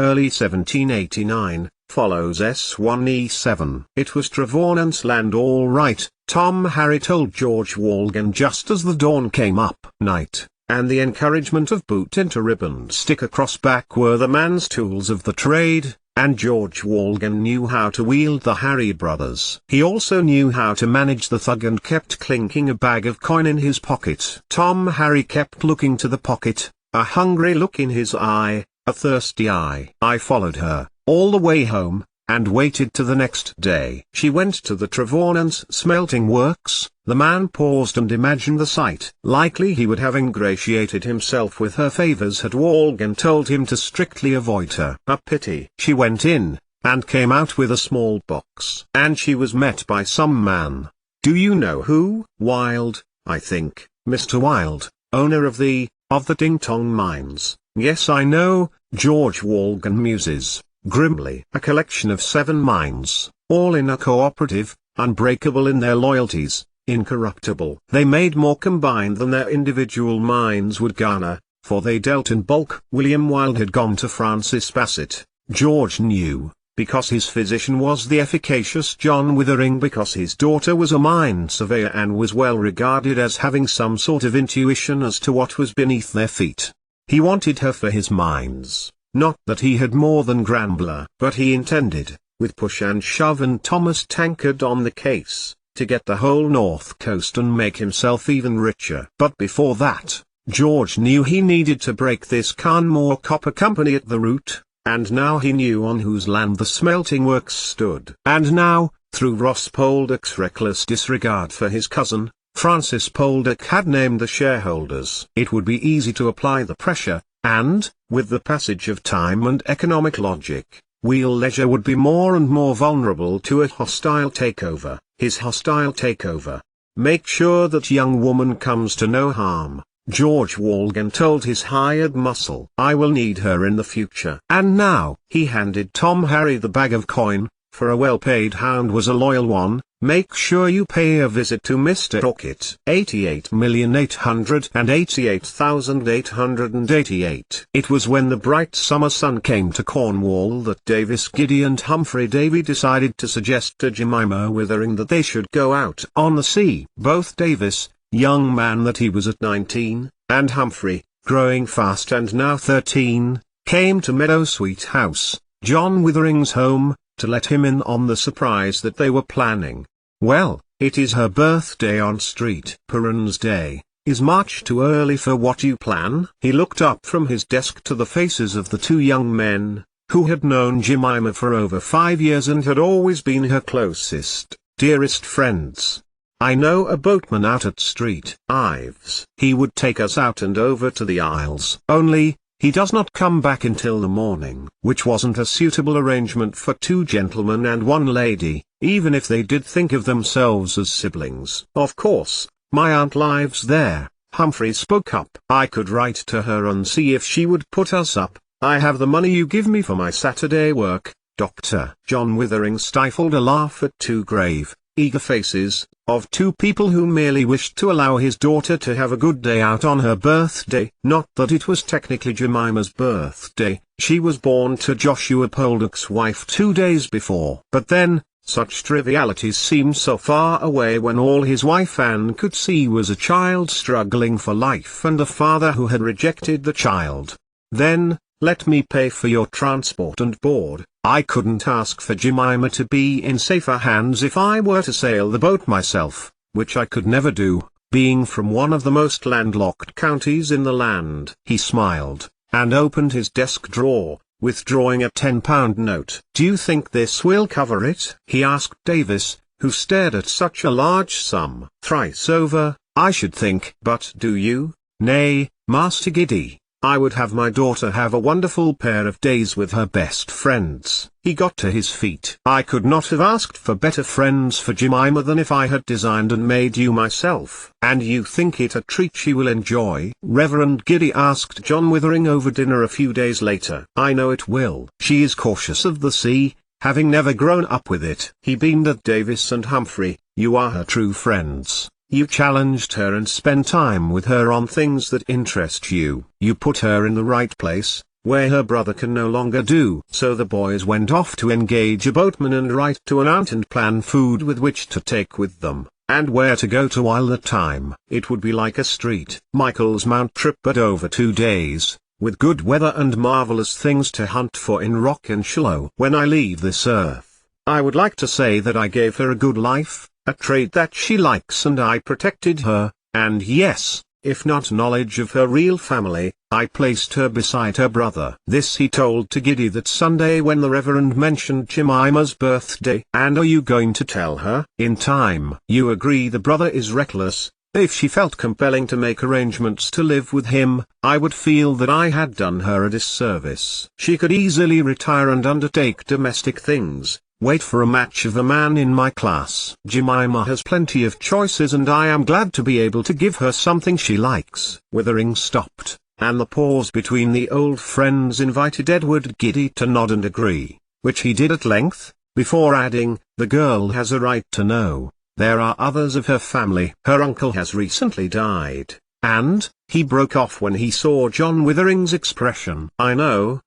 early 1789, follows S1E7. It was Trevornant's land all right, Tom Harry told George Walgan just as the dawn came up. Night, and the encouragement of boot into ribbon stick across back were the man's tools of the trade, and George Walgan knew how to wield the Harry brothers. He also knew how to manage the thug and kept clinking a bag of coin in his pocket. Tom Harry kept looking to the pocket, a hungry look in his eye, a thirsty eye. I followed her, all the way home, and waited to the next day. She went to the Trevornants' smelting works. The man paused and imagined the sight. Likely he would have ingratiated himself with her favors had Walgan told him to strictly avoid her. A pity. She went in, and came out with a small box. And she was met by some man. Do you know who? Wilde, I think, Mr. Wilde, owner of the Ding Tong mines. Yes, I know, George Walgan muses grimly. A collection of 7 mines, all in a cooperative, unbreakable in their loyalties, incorruptible. They made more combined than their individual mines would garner, for they dealt in bulk. William Wilde had gone to Francis Bassett, George knew, because his physician was the efficacious John Withering, because his daughter was a mine surveyor and was well regarded as having some sort of intuition as to what was beneath their feet. He wanted her for his mines. Not that he had more than Grambler, but he intended, with push and shove and Thomas Tankard on the case, to get the whole north coast and make himself even richer. But before that, George knew he needed to break this Canmore Copper Company at the root, and now he knew on whose land the smelting works stood. And now, through Ross Poldark's reckless disregard for his cousin, Francis Poldark had named the shareholders. It would be easy to apply the pressure, and, with the passage of time and economic logic, Wheal Leisure would be more and more vulnerable to a hostile takeover. His hostile takeover. Make sure that young woman comes to no harm, George Walgan told his hired muscle. I will need her in the future. And now, he handed Tom Harry the bag of coin, for a well-paid hound was a loyal one. Make sure you pay a visit to Mr. Orchid. 88,888,888. It was when the bright summer sun came to Cornwall that Davis Giddy and Humphrey Davy decided to suggest to Jemima Withering that they should go out on the sea. Both Davis, young man that he was at 19, and Humphrey, growing fast and now 13, came to Meadowsweet House, John Withering's home, to let him in on the surprise that they were planning. Well, it is her birthday on Street. Perrin's Day. Is March too early for what you plan? He looked up from his desk to the faces of the 2 young men, who had known Jemima for over 5 years and had always been her closest, dearest friends. I know a boatman out at Street Ives. He would take us out and over to the Isles. Only, he does not come back until the morning. Which wasn't a suitable arrangement for 2 gentlemen and 1 lady, even if they did think of themselves as siblings. Of course, my aunt lives there, Humphrey spoke up. I could write to her and see if she would put us up. I have the money you give me for my Saturday work, Doctor. John Withering stifled a laugh at 2 grave, eager faces, of 2 people who merely wished to allow his daughter to have a good day out on her birthday. Not that it was technically Jemima's birthday, she was born to Joshua Poldark's wife 2 days before. But then, such trivialities seemed so far away when all his wife Anne could see was a child struggling for life and a father who had rejected the child. Then, let me pay for your transport and board. I couldn't ask for Jemima to be in safer hands if I were to sail the boat myself, which I could never do, being from one of the most landlocked counties in the land. He smiled, and opened his desk drawer, withdrawing a £10 note. Do you think this will cover it? He asked Davis, who stared at such a large sum. Thrice over, I should think. But do you? Nay, Master Giddy. I would have my daughter have a wonderful pair of days with her best friends. He got to his feet. I could not have asked for better friends for Jemima than if I had designed and made you myself. And you think it a treat she will enjoy? Reverend Giddy asked John Withering over dinner a few days later. I know it will. She is cautious of the sea, having never grown up with it. He beamed at Davis and Humphrey. You are her true friends. You challenged her and spend time with her on things that interest you. You put her in the right place, where her brother can no longer do. So the boys went off to engage a boatman and write to an aunt and plan food with which to take with them, and where to go to while the time. It would be like a street Michael's Mount trip but over 2 days, with good weather and marvelous things to hunt for in Rock and Shallow. When I leave this earth, I would like to say that I gave her a good life, a trait that she likes, and I protected her, and yes, if not knowledge of her real family, I placed her beside her brother. This he told to Giddy that Sunday when the Reverend mentioned Jemima's birthday. And are you going to tell her? In time. You agree the brother is reckless. If she felt compelling to make arrangements to live with him, I would feel that I had done her a disservice. She could easily retire and undertake domestic things. Wait for a match of a man in my class. Jemima has plenty of choices and I am glad to be able to give her something she likes. Withering stopped, and the pause between the old friends invited Edward Giddy to nod and agree, which he did at length, before adding, the girl has a right to know. There are others of her family. Her uncle has recently died, and, he broke off when he saw John Withering's expression. I know,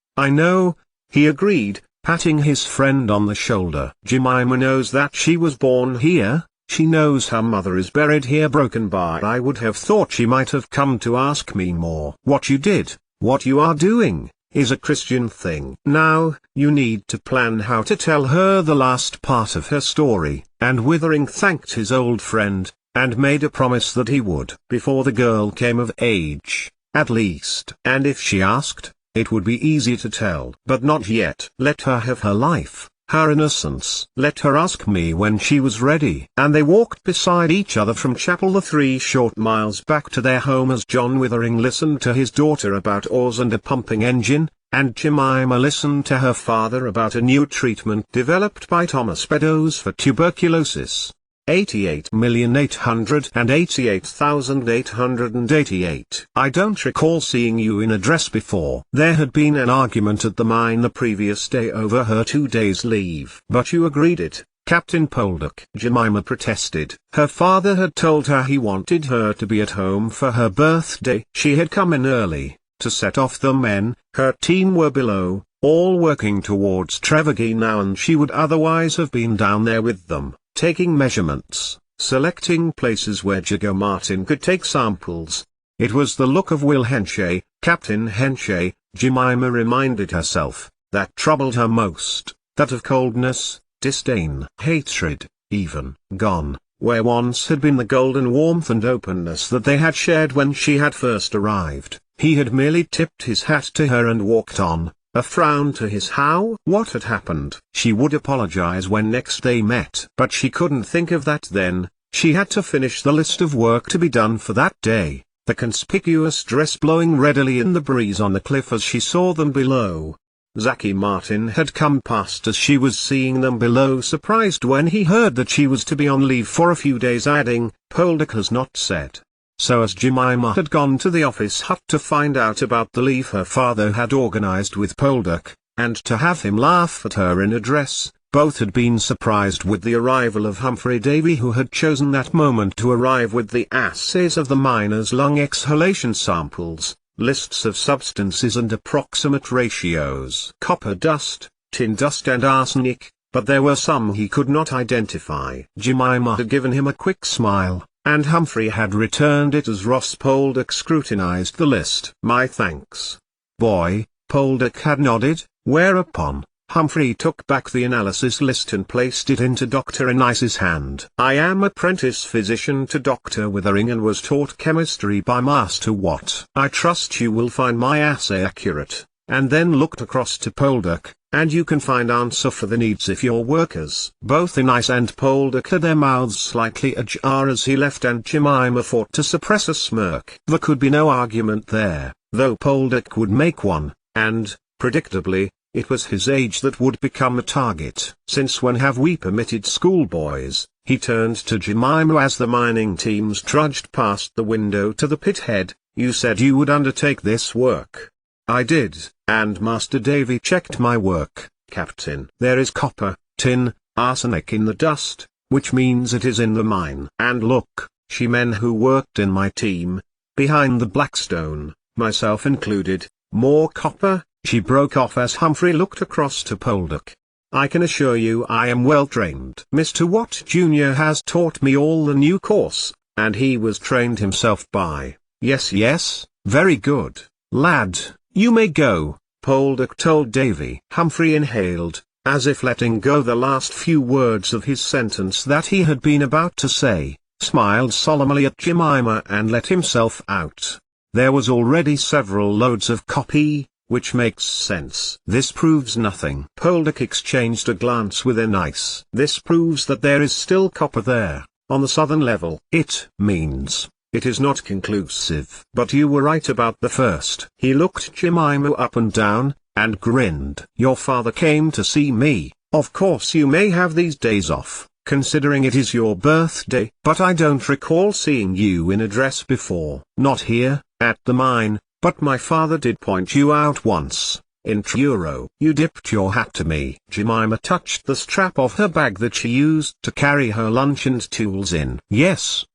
he agreed, patting his friend on the shoulder. Jemima knows that she was born here, she knows her mother is buried here broken by. I would have thought she might have come to ask me more. What you did, what you are doing, is a Christian thing. Now, you need to plan how to tell her the last part of her story. And Withering thanked his old friend, and made a promise that he would. Before the girl came of age, at least. And if she asked, it would be easy to tell. But not yet. Let her have her life, her innocence. Let her ask me when she was ready. And they walked beside each other from chapel the 3 short miles back to their home as John Withering listened to his daughter about oars and a pumping engine, and Jemima listened to her father about a new treatment developed by Thomas Beddoes for tuberculosis. 88,888,888. I don't recall seeing you in a dress before. There had been an argument at the mine the previous day over her 2 days leave. But you agreed it, Captain Poldark. Jemima protested. Her father had told her he wanted her to be at home for her birthday. She had come in early, to set off the men. Her team were below, all working towards Trevorgy now, and she would otherwise have been down there with them, taking measurements, selecting places where Jago Martin could take samples. It was the look of Will Henshaw, Captain Henshaw, Jemima reminded herself, that troubled her most, that of coldness, disdain, hatred, even, gone, where once had been the golden warmth and openness that they had shared when she had first arrived. He had merely tipped his hat to her and walked on, a frown to his how. What had happened? She would apologize when next they met. But she couldn't think of that then. She had to finish the list of work to be done for that day, the conspicuous dress blowing readily in the breeze on the cliff as she saw them below. Zaki Martin had come past as she was seeing them below, surprised when he heard that she was to be on leave for a few days, adding, Poldark has not said. So as Jemima had gone to the office hut to find out about the leave her father had organized with Poldark, and to have him laugh at her in a dress, both had been surprised with the arrival of Humphrey Davy, who had chosen that moment to arrive with the assays of the miners' lung exhalation samples, lists of substances and approximate ratios. Copper dust, tin dust and arsenic, but there were some he could not identify. Jemima had given him a quick smile, and Humphrey had returned it as Ross Poldark scrutinized the list. My thanks, boy, Poldark had nodded, whereupon, Humphrey took back the analysis list and placed it into Dr. Anice's hand. I am apprentice physician to Dr. Withering and was taught chemistry by Master Watt. I trust you will find my assay accurate, and then looked across to Poldark, and you can find answer for the needs of your workers. Both Anice and Poldark had their mouths slightly ajar as he left, and Jemima fought to suppress a smirk. There could be no argument there, though Poldark would make one, and, predictably, it was his age that would become a target. Since when have we permitted schoolboys? He turned to Jemima as the mining teams trudged past the window to the pit head. You said you would undertake this work. I did, and Master Davy checked my work, Captain. There is copper, tin, arsenic in the dust, which means it is in the mine. And look, she men who worked in my team, behind the Blackstone, myself included, more copper, She broke off as Humphrey looked across to Poldark. "I can assure you I am well trained. Mr. Watt Jr. has taught me all the new course, and he was trained himself by—" Yes, very good, lad, you may go," Poldark told Davy. Humphrey inhaled, as if letting go the last few words of his sentence that he had been about to say, smiled solemnly at Jemima and let himself out. There was already several loads of copy, which makes sense. This proves nothing. Poldark exchanged a glance with Hiraeth. This proves that there is still copper there, on the southern level. It means, it is not conclusive. But you were right about the first. He looked Jemima up and down, and grinned. Your father came to see me. Of course you may have these days off, considering it is your birthday. But I don't recall seeing you in a dress before. Not here, at the mine. But my father did point you out once, in Truro. You dipped your hat to me. Jemima touched the strap of her bag that she used to carry her lunch and tools in. Yes,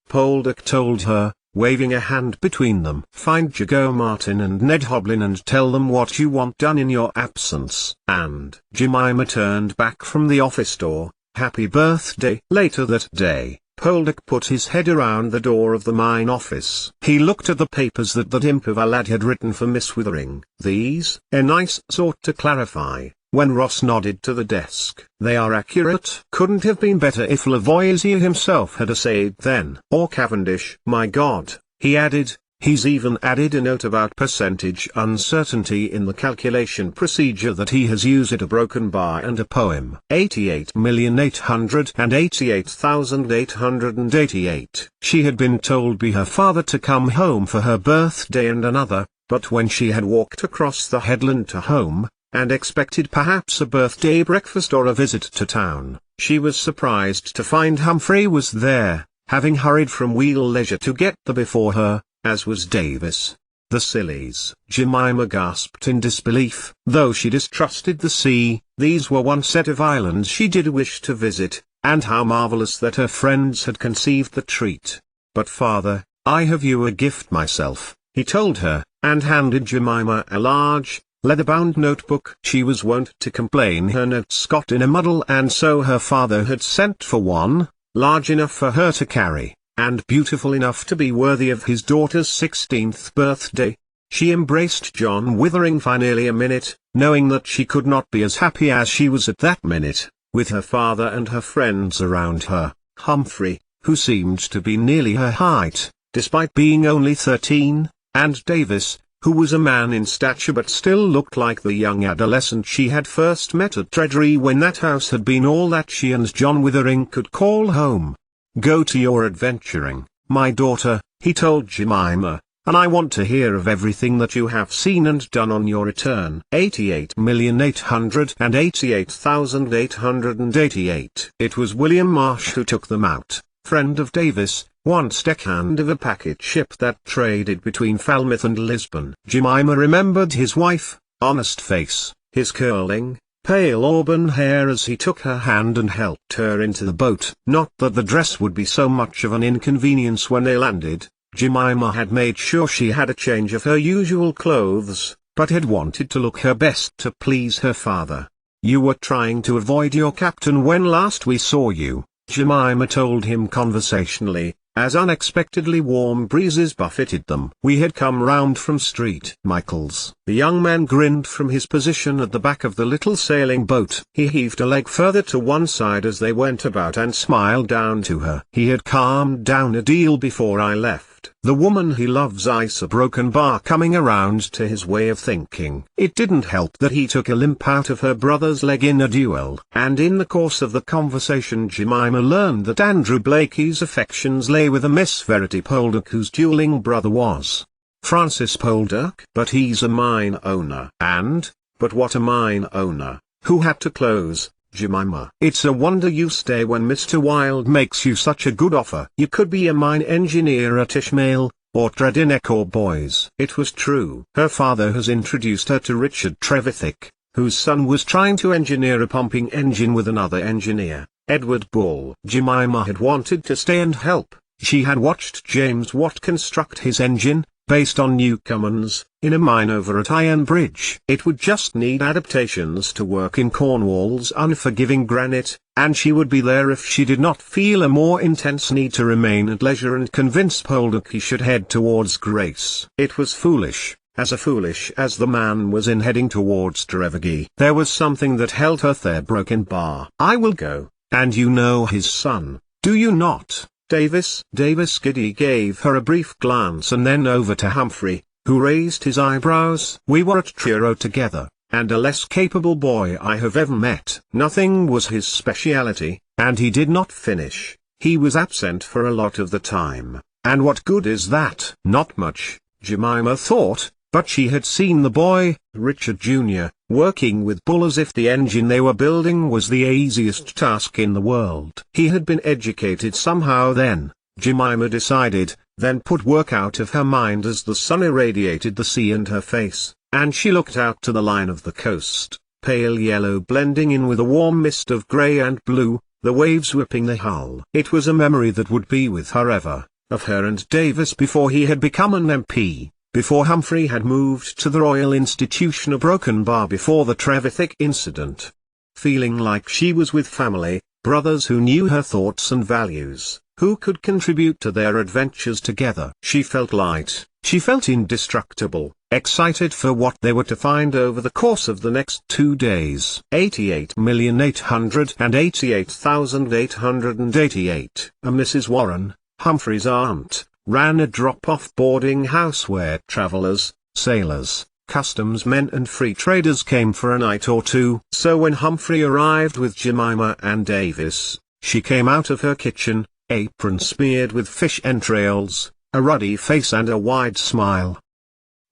Poldark told her, waving a hand between them. Find Jago Martin and Ned Hoblin and tell them what you want done in your absence. And Jemima turned back from the office door. Happy birthday. Later that day, Poldark put his head around the door of the mine office. He looked at the papers that imp of a lad had written for Miss Withering. These? Hiraeth sought to clarify, when Ross nodded to the desk. They are accurate. Couldn't have been better if Lavoisier himself had essayed then. Or Cavendish. My God, he added. He's even added a note about percentage uncertainty in the calculation procedure that he has used a broken bar and a poem. 88,888,888. She had been told by her father to come home for her birthday and another, but when she had walked across the headland to home, and expected perhaps a birthday breakfast or a visit to town, she was surprised to find Humphrey was there, having hurried from Wheal Leisure to get there before her, as was Davis. The sillies. Jemima gasped in disbelief. Though she distrusted the sea, these were one set of islands she did wish to visit, and how marvelous that her friends had conceived the treat. But father, I have you a gift myself, he told her, and handed Jemima a large, leather-bound notebook. She was wont to complain her notes got in a muddle, and so her father had sent for one, large enough for her to carry, and beautiful enough to be worthy of his daughter's 16th birthday. She embraced John Withering for nearly a minute, knowing that she could not be as happy as she was at that minute, with her father and her friends around her. Humphrey, who seemed to be nearly her height, despite being only 13, and Davis, who was a man in stature but still looked like the young adolescent she had first met at Treasury when that house had been all that she and John Withering could call home. Go to your adventuring, my daughter, he told Jemima, and I want to hear of everything that you have seen and done on your return. 88,888,888. It was William Marsh who took them out, friend of Davis, once deckhand of a packet ship that traded between Falmouth and Lisbon. Jemima remembered his wife, honest face, his curling, pale auburn hair as he took her hand and helped her into the boat. Not that the dress would be so much of an inconvenience when they landed. Jemima had made sure she had a change of her usual clothes, but had wanted to look her best to please her father. You were trying to avoid your captain when last we saw you, Jemima told him conversationally, as unexpectedly warm breezes buffeted them. We had come round from Street Michael's. The young man grinned from his position at the back of the little sailing boat. He heaved a leg further to one side as they went about and smiled down to her. He had calmed down a deal before I left. The woman he loves ice a broken bar coming around to his way of thinking. It didn't help that he took a limp out of her brother's leg in a duel. And in the course of the conversation Jemima learned that Andrew Blakey's affections lay with a Miss Verity Poldark whose dueling brother was Francis Poldark. But he's a mine owner. But what a mine owner, who had to close, Jemima. It's a wonder you stay when Mr. Wilde makes you such a good offer. You could be a mine engineer at Ishmael, or Tredeneck or Boys. It was true. Her father has introduced her to Richard Trevithick, whose son was trying to engineer a pumping engine with another engineer, Edward Bull. Jemima had wanted to stay and help. She had watched James Watt construct his engine, based on new commons, in a mine over at Iron Bridge. It would just need adaptations to work in Cornwall's unforgiving granite, and she would be there if she did not feel a more intense need to remain at leisure and convince Poldark he should head towards Grace. It was foolish as the man was in heading towards Trevegi. There was something that held her there, broken bar. I will go, and you know his son, do you not, Davis? Davis Giddy gave her a brief glance and then over to Humphrey, who raised his eyebrows. We were at Truro together, and a less capable boy I have ever met. Nothing was his speciality, and he did not finish. He was absent for a lot of the time, and what good is that? Not much, Jemima thought. But she had seen the boy, Richard Jr., working with Bull as if the engine they were building was the easiest task in the world. He had been educated somehow then, Jemima decided, then put work out of her mind as the sun irradiated the sea and her face, and she looked out to the line of the coast, pale yellow blending in with a warm mist of grey and blue, the waves whipping the hull. It was a memory that would be with her ever, of her and Davis before he had become an MP. Before Humphrey had moved to the Royal Institution, a broken bar before the Trevithick incident. Feeling like she was with family, brothers who knew her thoughts and values, who could contribute to their adventures together. She felt light, she felt indestructible, excited for what they were to find over the course of the next 2 days. 88,888,888. Mrs. Warren, Humphrey's aunt, ran a drop-off boarding house where travellers, sailors, customs men and free traders came for a night or two. So when Humphrey arrived with Jemima and Davis, she came out of her kitchen, apron smeared with fish entrails, a ruddy face and a wide smile.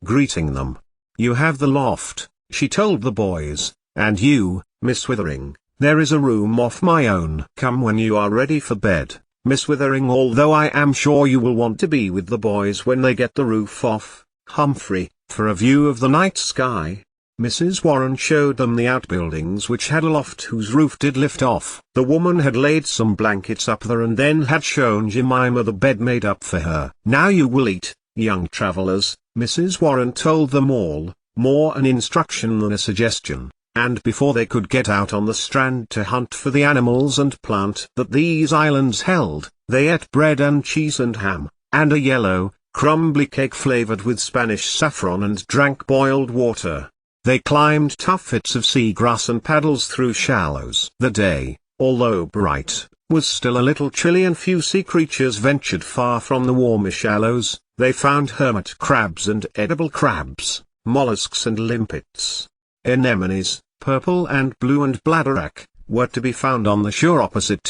Greeting them. "You have the loft," she told the boys, "and you, Miss Withering, there is a room of my own. Come when you are ready for bed, Miss Withering, although I am sure you will want to be with the boys when they get the roof off, Humphrey, for a view of the night sky." Mrs. Warren showed them the outbuildings which had a loft whose roof did lift off. The woman had laid some blankets up there and then had shown Jemima the bed made up for her. "Now you will eat, young travellers," Mrs. Warren told them all, more an instruction than a suggestion. And before they could get out on the strand to hunt for the animals and plant that these islands held, they ate bread and cheese and ham, and a yellow, crumbly cake flavored with Spanish saffron, and drank boiled water. They climbed tuffets of seagrass and paddles through shallows. The day, although bright, was still a little chilly and few sea creatures ventured far from the warmer shallows. They found hermit crabs and edible crabs, mollusks and limpets. Anemones, purple and blue and bladderwrack, were to be found on the shore opposite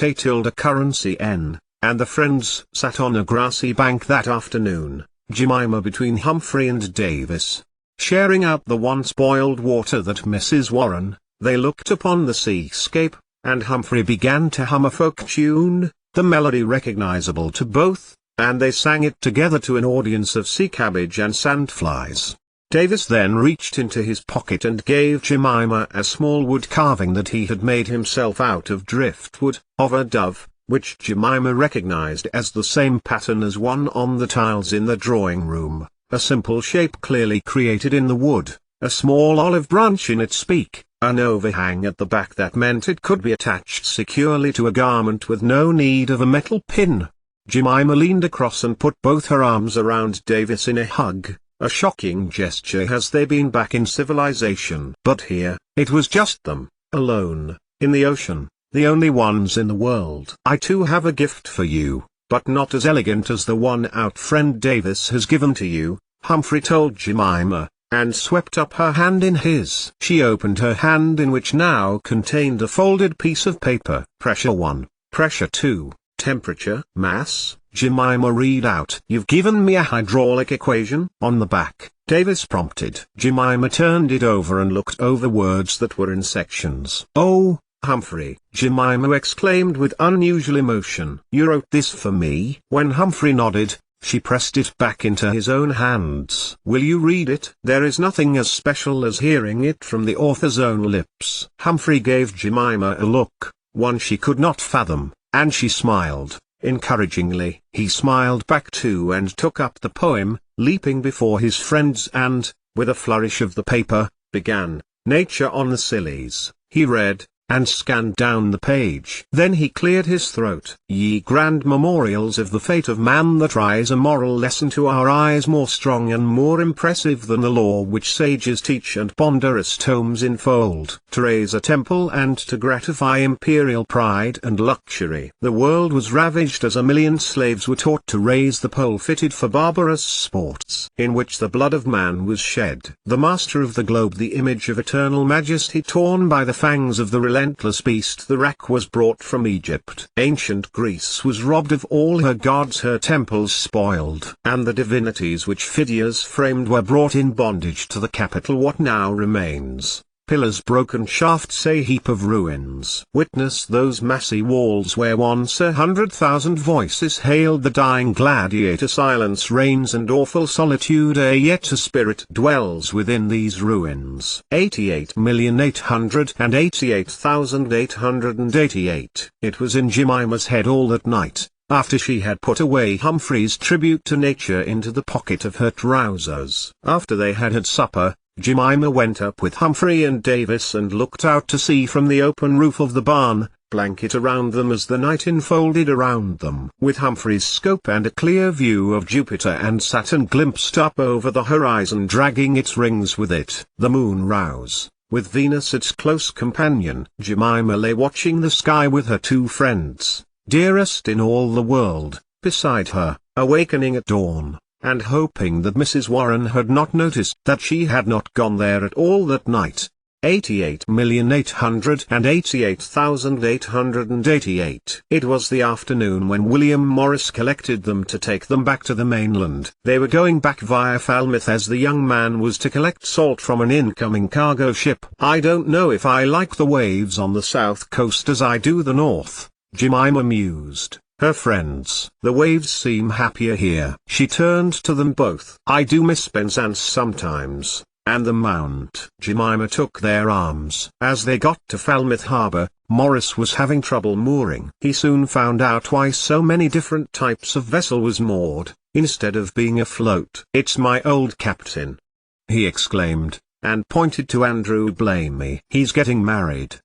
Currency N, and the friends sat on a grassy bank that afternoon, Jemima between Humphrey and Davis. Sharing out the once boiled water that Mrs. Warren, they looked upon the seascape, and Humphrey began to hum a folk tune, the melody recognizable to both, and they sang it together to an audience of sea cabbage and sandflies. Davis then reached into his pocket and gave Jemima a small wood carving that he had made himself out of driftwood, of a dove, which Jemima recognized as the same pattern as one on the tiles in the drawing room, a simple shape clearly created in the wood, a small olive branch in its beak, an overhang at the back that meant it could be attached securely to a garment with no need of a metal pin. Jemima leaned across and put both her arms around Davis in a hug. A shocking gesture as they been back in civilization. But here, it was just them, alone, in the ocean, the only ones in the world. "I too have a gift for you, but not as elegant as the one our friend Davis has given to you," Humphrey told Jemima, and swept up her hand in his. She opened her hand, in which now contained a folded piece of paper. "Pressure 1, pressure 2, temperature, mass." Jemima read out. "You've given me a hydraulic equation." "On the back," Davis prompted. Jemima turned it over and looked over words that were in sections. "Oh, Humphrey!" Jemima exclaimed with unusual emotion. "You wrote this for me?" When Humphrey nodded, she pressed it back into his own hands. "Will you read it?" There is nothing as special as hearing it from the author's own lips. Humphrey gave Jemima a look, one she could not fathom, and she smiled. Encouragingly, he smiled back too and took up the poem, leaping before his friends and, with a flourish of the paper, began, "Nature on the Scillies," he read, and scanned down the page. Then he cleared his throat. "Ye grand memorials of the fate of man that rise, a moral lesson to our eyes more strong and more impressive than the lore which sages teach and ponderous tomes enfold. To raise a temple and to gratify imperial pride and luxury. The world was ravaged as 1,000,000 slaves were taught to raise the pole fitted for barbarous sports, in which the blood of man was shed. The master of the globe, the image of eternal majesty, torn by the fangs of the relentless beast, the rack was brought from Egypt. Ancient Greece was robbed of all her gods, her temples spoiled, and the divinities which Phidias framed were brought in bondage to the capital. What now remains? Pillars broken, shafts, a heap of ruins. Witness those massy walls where once 100,000 voices hailed the dying gladiator. Silence reigns and awful solitude, yet a spirit dwells within these ruins. 88,888,888. It was in Jemima's head all that night, after she had put away Humphrey's tribute to nature into the pocket of her trousers. After they had had supper, Jemima went up with Humphrey and Davis and looked out to sea from the open roof of the barn, blanket around them as the night enfolded around them. With Humphrey's scope and a clear view of Jupiter and Saturn glimpsed up over the horizon, dragging its rings with it, the moon rose, with Venus its close companion. Jemima lay watching the sky with her two friends, dearest in all the world, beside her, awakening at dawn, and hoping that Mrs. Warren had not noticed that she had not gone there at all that night. 88,888,888. It was the afternoon when William Morris collected them to take them back to the mainland. They were going back via Falmouth, as the young man was to collect salt from an incoming cargo ship. "I don't know if I like the waves on the south coast as I do the north," Jemima mused. Her friends. "The waves seem happier here." She turned to them both. "I do miss Penzance sometimes, and the Mount." Jemima took their arms. As they got to Falmouth harbour, Morris was having trouble mooring. He soon found out why so many different types of vessel was moored, instead of being afloat. "It's my old captain," he exclaimed, and pointed to Andrew Blamey. "He's getting married."